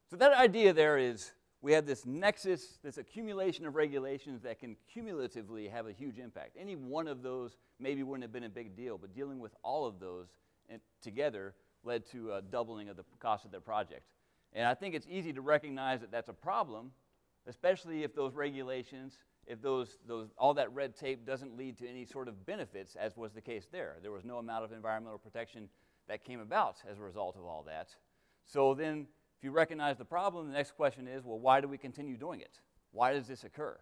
So that idea there is we have this nexus, this accumulation of regulations that can cumulatively have a huge impact. Any one of those maybe wouldn't have been a big deal, but dealing with all of those together led to a doubling of the cost of their project. And I think it's easy to recognize that that's a problem, especially if those regulations, if all that red tape doesn't lead to any sort of benefits, as was the case there. There was no amount of environmental protection that came about as a result of all that. So then, if you recognize the problem, the next question is, well, why do we continue doing it? Why does this occur?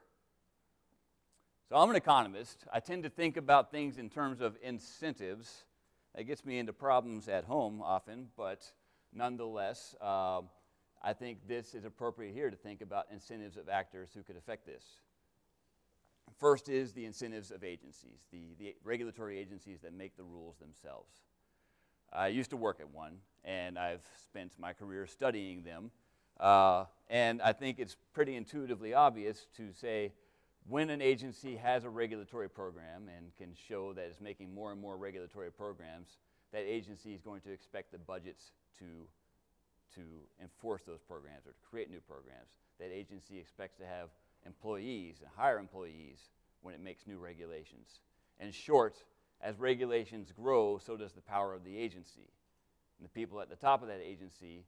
So I'm an economist. I tend to think about things in terms of incentives. That gets me into problems at home often, but nonetheless, I think this is appropriate here to think about incentives of actors who could affect this. First is the incentives of agencies, the regulatory agencies that make the rules themselves. I used to work at one, and I've spent my career studying them. And I think it's pretty intuitively obvious to say when an agency has a regulatory program and can show that it's making more and more regulatory programs, that agency is going to expect the budgets to enforce those programs or to create new programs. That agency expects to have employees and hire employees when it makes new regulations. In short, as regulations grow, so does the power of the agency. And the people at the top of that agency,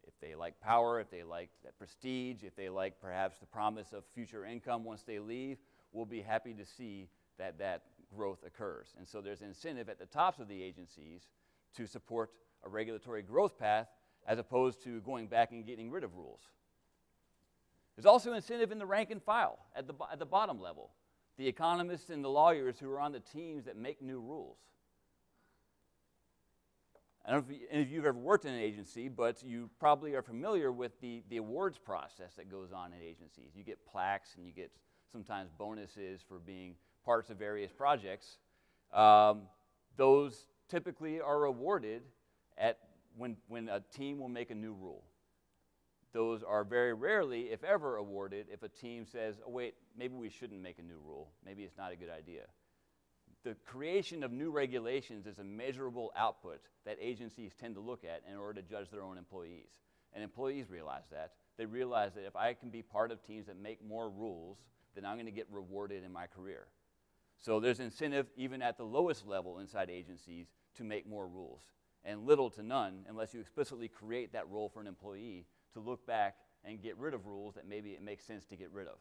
if they like power, if they like that prestige, if they like perhaps the promise of future income once they leave, will be happy to see that that growth occurs. And so there's incentive at the tops of the agencies to support a regulatory growth path as opposed to going back and getting rid of rules. There's also incentive in the rank and file at the bottom level, the economists and the lawyers who are on the teams that make new rules. I don't know if any of you have ever worked in an agency, but you probably are familiar with the awards process that goes on in agencies. You get plaques and you get sometimes bonuses for being parts of various projects. Those typically are awarded when a team will make a new rule. Those are very rarely, if ever, awarded if a team says, oh wait, maybe we shouldn't make a new rule. Maybe it's not a good idea. The creation of new regulations is a measurable output that agencies tend to look at in order to judge their own employees. And employees realize that. They realize that if I can be part of teams that make more rules, then I'm going to get rewarded in my career. So there's incentive even at the lowest level inside agencies to make more rules, and little to none, unless you explicitly create that role for an employee, to look back and get rid of rules that maybe it makes sense to get rid of.